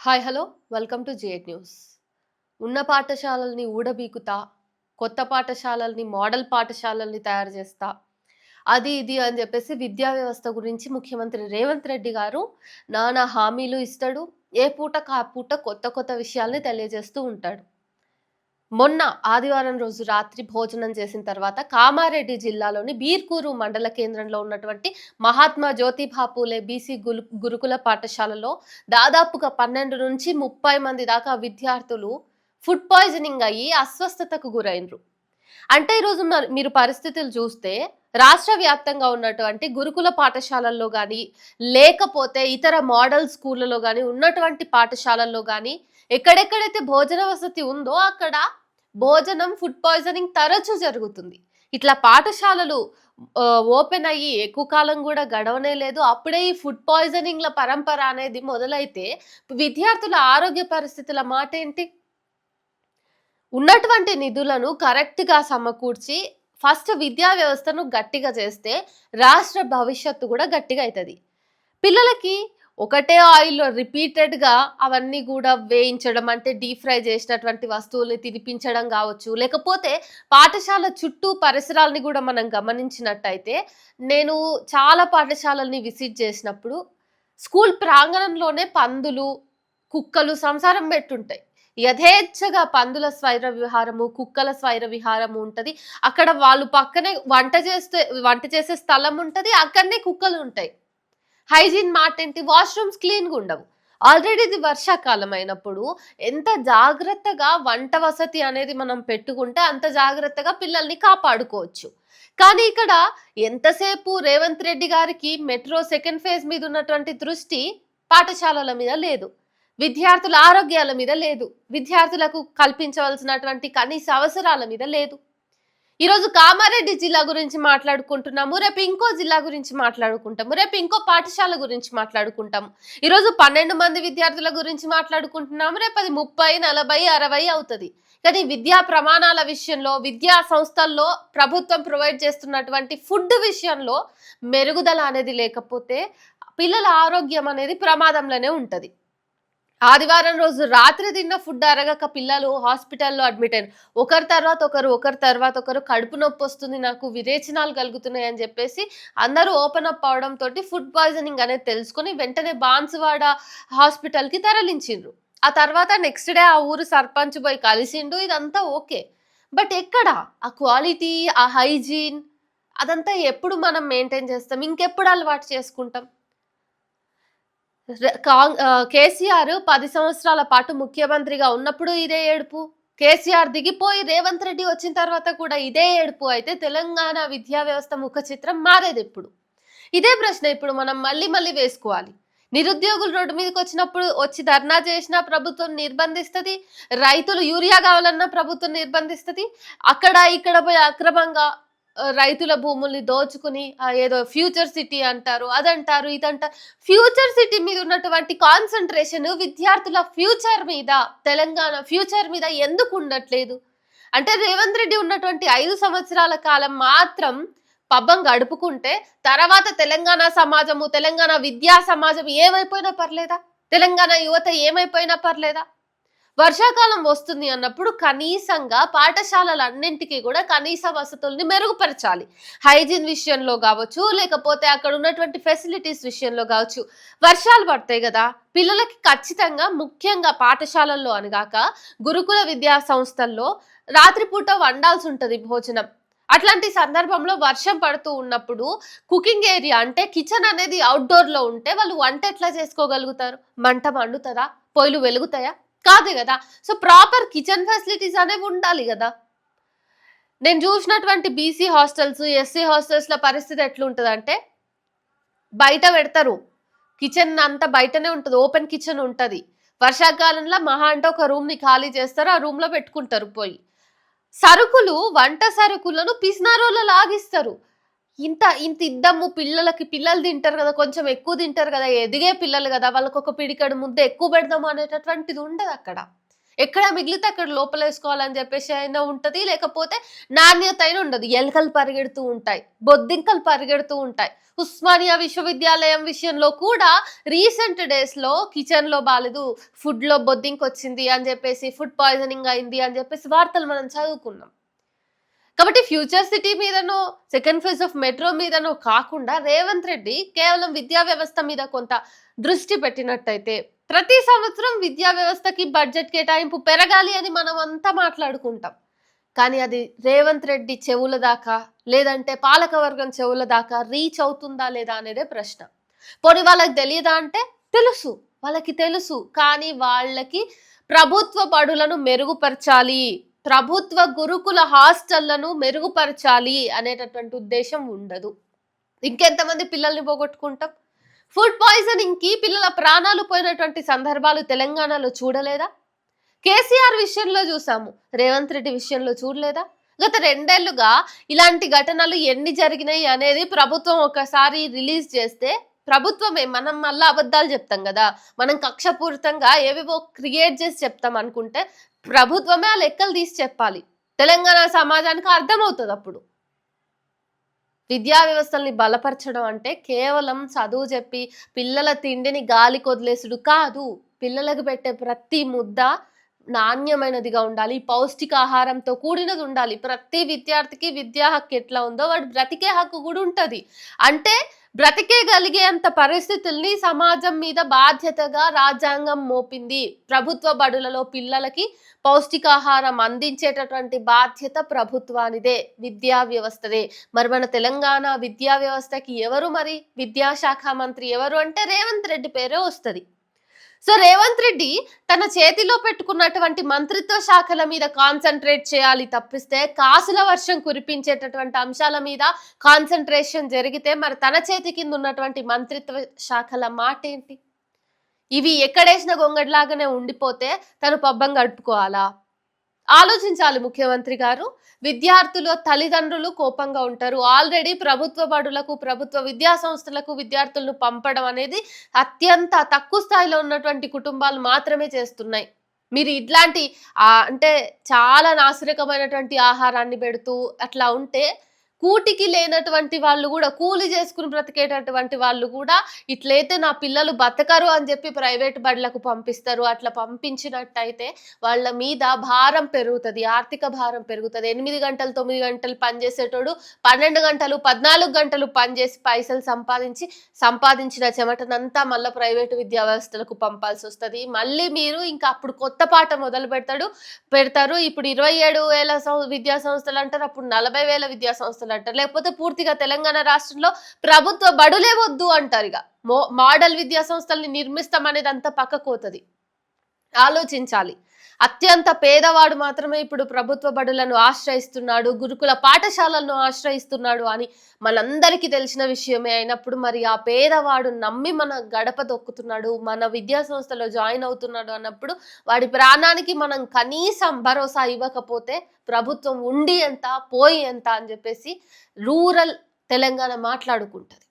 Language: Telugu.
హాయ్ హలో వెల్కమ్ టు జేఎడ్ న్యూస్. ఉన్న పాఠశాలల్ని ఊడబీకుతా, కొత్త పాఠశాలల్ని మోడల్ పాఠశాలల్ని తయారు చేస్తా, అది ఇది అని చెప్పేసి విద్యా వ్యవస్థ గురించి ముఖ్యమంత్రి రేవంత్ రెడ్డి గారు నానా హామీలు ఇస్తాడు. ఏ పూటకు ఆ పూట కొత్త కొత్త విషయాల్ని తెలియజేస్తూ ఉంటాడు. మొన్న ఆదివారం రోజు రాత్రి భోజనం చేసిన తర్వాత కామారెడ్డి జిల్లాలోని బీర్కూరు మండల కేంద్రంలో ఉన్నటువంటి మహాత్మా జ్యోతిబా పూలే బీసీ గురుకుల పాఠశాలలో దాదాపుగా 12 నుంచి 30 మంది దాకా విద్యార్థులు ఫుడ్ పాయిజనింగ్ అయ్యి అస్వస్థతకు గురైనరు. అంటే ఈరోజు మీరు పరిస్థితులు చూస్తే రాష్ట్ర వ్యాప్తంగా ఉన్నటువంటి గురుకుల పాఠశాలల్లో కానీ, లేకపోతే ఇతర మోడల్ స్కూళ్ళలో కానీ, ఉన్నటువంటి పాఠశాలల్లో కానీ ఎక్కడెక్కడైతే భోజన వసతి ఉందో అక్కడ భోజనం ఫుడ్ పాయిజనింగ్ తరచూ జరుగుతుంది. ఇట్లా పాఠశాలలు ఓపెన్ అయ్యి ఎక్కువ కాలం కూడా గడవనే లేదు. అప్పుడే ఈ ఫుడ్ పాయిజనింగ్ల పరంపర అనేది మొదలైతే విద్యార్థుల ఆరోగ్య పరిస్థితుల మాట ఏంటి? ఉన్నటువంటి నిధులను కరెక్ట్‌గా సమకూర్చి ఫస్ట్ విద్యా వ్యవస్థను గట్టిగా చేస్తే రాష్ట్ర భవిష్యత్తు కూడా గట్టిగా అయితది. పిల్లలకి ఒకటే ఆయిల్‌లో రిపీటెడ్‌గా అవన్నీ గూడా వేయించడం అంటే డీప్ ఫ్రై చేసినటువంటి వస్తువుల్ని తినిపించడం గావచ్చు. లేకపోతే పాఠశాల చుట్టూ పరిసరాల్ని గూడా మనం గమనించినట్టయితే, నేను చాలా పాఠశాలల్ని విజిట్ చేసినప్పుడు స్కూల్ ప్రాంగణంలోనే పందులు, కుక్కలు సంసారం పెట్టుంటాయి. యథేచ్ఛగా పందుల స్వైర విహారము, కుక్కల స్వైర విహారము ఉంటది. అక్కడ వాళ్ళు పక్కనే వంట చేసే స్థలం ఉంటది. అక్కడనే కుక్కలుంటాయి. హైజీన్ మాటేంటి? వాష్‌రూమ్స్ క్లీన్‌గా ఉండవు. ఆల్రెడీ ఇది వర్షాకాలం అయినప్పుడు ఎంత జాగ్రత్తగా వంట వసతి అనేది మనం పెట్టుకుంటే అంత జాగ్రత్తగా పిల్లల్ని కాపాడుకోవచ్చు. కానీ ఇక్కడ ఎంతసేపు రేవంత్ రెడ్డి గారికి మెట్రో సెకండ్ ఫేజ్ మీద ఉన్నటువంటి దృష్టి పాఠశాలల మీద లేదు. విద్యార్థుల ఆరోగ్యాల మీద లేదు. విద్యార్థులకు కల్పించవలసినటువంటి కనీస అవసరాల మీద లేదు. ఈరోజు కామారెడ్డి జిల్లా గురించి మాట్లాడుకుంటున్నాము. రేపు ఇంకో జిల్లా గురించి మాట్లాడుకుంటాము. రేపు ఇంకో పాఠశాల గురించి మాట్లాడుకుంటాము. ఈరోజు 12 మంది విద్యార్థుల గురించి మాట్లాడుకుంటున్నాము. రేపు అది 30, 40, 60 అవుతది. కానీ విద్యా ప్రమాణాల విషయంలో, విద్యా సంస్థల్లో ప్రభుత్వం ప్రొవైడ్ చేస్తున్నటువంటి ఫుడ్ విషయంలో మెరుగుదల అనేది లేకపోతే పిల్లల ఆరోగ్యం అనేది ప్రమాదంలోనే ఉంటది. ఆదివారం రోజు రాత్రి తిన్న ఫుడ్ అరగక పిల్లలు హాస్పిటల్‌లో అడ్మిట్ అయిన. ఒకరి తర్వాత ఒకరు, ఒకరి తర్వాత ఒకరు కడుపు నొప్పొస్తుంది నాకు, విరేచనాలు కలుగుతున్నాయి అని చెప్పేసి అందరూ ఓపెన్ అప్ అవ్వడంతోటి ఫుడ్ పాయిజనింగ్ అనేది తెలుసుకొని వెంటనే బాన్సువాడ హాస్పిటల్‌కి తరలించిండ్రు. ఆ తర్వాత నెక్స్ట్ డే ఆ ఊరు సర్పంచ్ పోయి కలిసిండు. ఇదంతా ఓకే. బట్ ఎక్కడ ఆ క్వాలిటీ, ఆ హైజీన్ అదంతా ఎప్పుడు మనం మెయింటైన్ చేస్తాం? ఇంకెప్పుడు అలవాటు చేసుకుంటాం? కేసీఆర్ 10 సంవత్సరాల పాటు ముఖ్యమంత్రిగా ఉన్నప్పుడు ఇదే ఏడుపు. కేసీఆర్ దిగిపోయి రేవంత్ రెడ్డి వచ్చిన తర్వాత కూడా ఇదే ఏడుపు. అయితే తెలంగాణ విద్యా వ్యవస్థ ముఖ చిత్రం మారేదెప్పుడు? ఇదే ప్రశ్న ఇప్పుడు మనం మళ్ళీ మళ్ళీ వేసుకోవాలి. నిరుద్యోగులు రోడ్డు మీదకొచ్చినప్పుడు వచ్చి ధర్నా చేసినా ప్రభుత్వం నిర్బంధిస్తది. రైతులు యూరియా కావాలన్నా ప్రభుత్వం నిర్బంధిస్తది. అక్కడ ఇక్కడ పోయి అక్రమంగా రైతుల భూముల్ని దోచుకుని ఏదో ఫ్యూచర్ సిటీ అంటారు, అదంటారు, ఇదంటారు. ఫ్యూచర్ సిటీ మీద ఉన్నటువంటి కాన్సంట్రేషన్ విద్యార్థుల ఫ్యూచర్ మీద, తెలంగాణ ఫ్యూచర్ మీద ఎందుకు ఉండట్లేదు? అంటే రేవంత్ రెడ్డి ఉన్నటువంటి 5 సంవత్సరాల కాలం మాత్రం పబ్బం గడుపుకుంటే తర్వాత తెలంగాణ సమాజము, తెలంగాణ విద్యా సమాజం ఏమైపోయినా పర్లేదా? తెలంగాణ యువత ఏమైపోయినా పర్లేదా? వర్షాకాలం వస్తుంది అన్నప్పుడు కనీసంగా పాఠశాలలన్నింటికి కూడా కనీస వసతుల్ని మెరుగుపరచాలి. హైజీన్ విషయంలో కావచ్చు, లేకపోతే అక్కడ ఉన్నటువంటి ఫెసిలిటీస్ విషయంలో కావచ్చు. వర్షాలు పడతాయి కదా, పిల్లలకి ఖచ్చితంగా ముఖ్యంగా పాఠశాలల్లో అనిగాక గురుకుల విద్యా సంస్థల్లో రాత్రిపూట వండాల్సి ఉంటది భోజనం. అట్లాంటి సందర్భంలో వర్షం పడుతూ ఉన్నప్పుడు కుకింగ్ ఏరియా అంటే కిచెన్ అనేది అవుట్‌డోర్ లో ఉంటే వాళ్ళు వంట ఎట్లా చేసుకోగలుగుతారు? మంట మండుతదా? పొయ్యిలు వెలుగుతాయా? కాదు గదా! సో, ప్రాపర్ కిచెన్ ఫెసిలిటీస్ అనేవి ఉండాలి గదా! నేను జూసినటువంటి బీసీ హాస్టల్స్, ఎస్సీ హాస్టల్స్‌ల పరిస్థితి ఎట్లుంటదంటే, బయట పెడతారు. కిచెన్ అంతా బయటనే ఉంటది. ఓపెన్ కిచెన్ ఉంటది. వర్షాకాలంలో మహా అంటే ఒక రూమ్‌ని ఖాళీ చేస్తారు. ఆ రూమ్‌లో పెట్టుకుంటారు పోయి. సరుకులు, వంట సరుకులను పిసినారోళ్ళ లాగిస్తారు. ఇంత ఇంత ఇద్దాము పిల్లలకి, పిల్లలు తింటారు గదా! కొంచెం ఎక్కువ తింటారు గదా! ఎదిగే పిల్లలు గదా! వాళ్ళకొక పిడికెడు ముద్ద ఎక్కువ పెడదాము అనేటటువంటిది ఉండదక్కడ. ఎక్కడ మిగిలితే అక్కడ లోపలేసుకోవాలని చెప్పేసి అయినా ఉంటది. లేకపోతే నాణ్యత అయినా ఉండదు. ఎలకలు పరిగెడుతూ ఉంటాయి. బొద్దింకలు పరిగెడుతూ ఉంటాయి. ఉస్మానియా విశ్వవిద్యాలయం విషయంలో కూడా రీసెంట్ డేస్‌లో కిచెన్‌లో బాలేదు, ఫుడ్‌లో బొద్దింకొచ్చింది అని చెప్పేసి, ఫుడ్ పాయిజనింగ్ అయింది అని చెప్పేసి వార్తలు మనం చదువుకున్నాం. కాబట్టి ఫ్యూచర్ సిటీ మీదనో, సెకండ్ ఫేజ్ ఆఫ్ మెట్రో మీదనో కాకుండా రేవంత్ రెడ్డి కేవలం విద్యా వ్యవస్థ మీద కొంత దృష్టి పెట్టినట్టయితే, ప్రతి సంవత్సరం విద్యా వ్యవస్థకి బడ్జెట్ కేటాయింపు పెరగాలి అని మనం అంతా మాట్లాడుకుంటాం. కానీ అది రేవంత్ రెడ్డి చెవుల దాకా, లేదంటే పాలకవర్గం చెవుల దాకా రీచ్ అవుతుందా లేదా అనేదే ప్రశ్న. పోనీ వాళ్ళకి తెలియదా అంటే తెలుసు. వాళ్ళకి తెలుసు. కానీ వాళ్ళకి ప్రభుత్వ బడులను మెరుగుపరచాలి, ప్రభుత్వ గురుకుల హాస్టళ్లను మెరుగుపరచాలి అనేటటువంటి ఉద్దేశం ఉండదు. ఇంకెంతమంది పిల్లల్ని పోగొట్టుకుంటాం? ఫుడ్ పాయిజనింగ్ కి పిల్లల ప్రాణాలు పోయినటువంటి సందర్భాలు తెలంగాణలో చూడలేదా? కేసీఆర్ విషయంలో చూసాము, రేవంత్ రెడ్డి విషయంలో చూడలేదా? గత 2 ఏళ్లుగా ఇలాంటి ఘటనలు ఎన్ని జరిగినాయి అనేది ప్రభుత్వం ఒకసారి రిలీజ్ చేస్తే, ప్రభుత్వమే, మనం మళ్ళా అబద్ధాలు చెప్తాం కదా, మనం కక్షపూరితంగా ఏవేవో క్రియేట్ చేసి చెప్తాం అనుకుంటే, ప్రభుత్వమే ఆ లెక్కలు తీసి చెప్పాలి. తెలంగాణ సమాజానికి అర్థమవుతుంది అప్పుడు. విద్యా వ్యవస్థల్ని బలపరచడం అంటే కేవలం చదువు చెప్పి పిల్లల తిండిని గాలికి వదిలేసుడు కాదు. పిల్లలకు పెట్టే ప్రతి ముద్ద నాణ్యమైనదిగా ఉండాలి, పౌష్టికాహారంతో కూడినది ఉండాలి. ప్రతి విద్యార్థికి విద్యా హక్కు ఎట్లా ఉందో వాడు బ్రతికే హక్కు కూడా ఉంటది. అంటే బ్రతికేగలిగేంత పరిస్థితుల్ని సమాజం మీద బాధ్యతగా రాజ్యాంగం మోపింది. ప్రభుత్వ బడులలో పిల్లలకి పౌష్టికాహారం అందించేటటువంటి బాధ్యత ప్రభుత్వానిదే, విద్యా వ్యవస్థదే. మరి మన తెలంగాణ విద్యా వ్యవస్థకి ఎవరు, మరి విద్యాశాఖ మంత్రి ఎవరు అంటే రేవంత్ రెడ్డి పేరే వస్తది. సో రేవంత్ రెడ్డి తన చేతిలో పెట్టుకున్నటువంటి మంత్రిత్వ శాఖల మీద కాన్సన్ట్రేట్ చేయాలి తప్పిస్తే, కాసుల వర్షం కురిపించేటటువంటి అంశాల మీద కాన్సన్ట్రేషన్ జరిగితే మరి తన చేతి కింద ఉన్నటువంటి మంత్రిత్వ శాఖల మాట ఏంటి? ఇవి ఎక్కడేసిన గొంగడిలాగానే ఉండిపోతే తను పబ్బం గడుపుకోవాలా? ఆలోచించాలి ముఖ్యమంత్రి గారు. విద్యార్థులు తల్లిదండ్రులు కోపంగా ఉంటారు. ఆల్రెడీ ప్రభుత్వ బడులకు, ప్రభుత్వ విద్యా సంస్థలకు విద్యార్థులను పంపడం అనేది అత్యంత తక్కువ స్థాయిలో ఉన్నటువంటి కుటుంబాలు మాత్రమే చేస్తున్నాయి. మీరు ఇట్లాంటి అంటే చాలా నాసిరకమైనటువంటి ఆహారాన్ని పెడుతూ అట్లా ఉంటే, కూటికి లేనటువంటి వాళ్ళు కూడా, కూలి చేసుకుని బ్రతికేటటువంటి వాళ్ళు కూడా ఇట్లయితే నా పిల్లలు బతకరు అని చెప్పి ప్రైవేట్ బడులకు పంపిస్తారు. అట్లా పంపించినట్టయితే వాళ్ళ మీద భారం పెరుగుతుంది, ఆర్థిక భారం పెరుగుతుంది. 8 గంటలు 9 గంటలు పనిచేసేటోడు 12 గంటలు 14 గంటలు పనిచేసి పైసలు సంపాదించిన చెమటనంతా మళ్ళీ ప్రైవేటు విద్యా వ్యవస్థలకు పంపాల్సి వస్తుంది. మళ్ళీ మీరు ఇంకా అప్పుడు కొత్త పాట మొదలు పెడతారు. ఇప్పుడు 27,000 విద్యా సంస్థలు అంటారు, అప్పుడు 40,000 విద్యా సంస్థలు అంటారు. లేకపోతే పూర్తిగా తెలంగాణ రాష్ట్రంలో ప్రభుత్వ బడులే వద్దు అంటారు. ఇక మోడల్ విద్యా సంస్థల్ని నిర్మిస్తాం అనేది అంతా పక్కకోతది. ఆలోచించాలి. అత్యంత పేదవాడు మాత్రమే ఇప్పుడు ప్రభుత్వ బడులను ఆశ్రయిస్తున్నాడు, గురుకుల పాఠశాలలను ఆశ్రయిస్తున్నాడు అని మనందరికీ తెలిసిన విషయమే. అయినప్పుడు మరి ఆ పేదవాడు నమ్మి మన గడప దొక్కుతున్నాడు, మన విద్యా సంస్థలో జాయిన్ అవుతున్నాడు అన్నప్పుడు వాడి ప్రాణానికి మనం కనీసం భరోసా ఇవ్వకపోతే ప్రభుత్వం ఉండి ఎంత పోయి ఎంత అని చెప్పేసి రూరల్ తెలంగాణ మాట్లాడుకుంటది.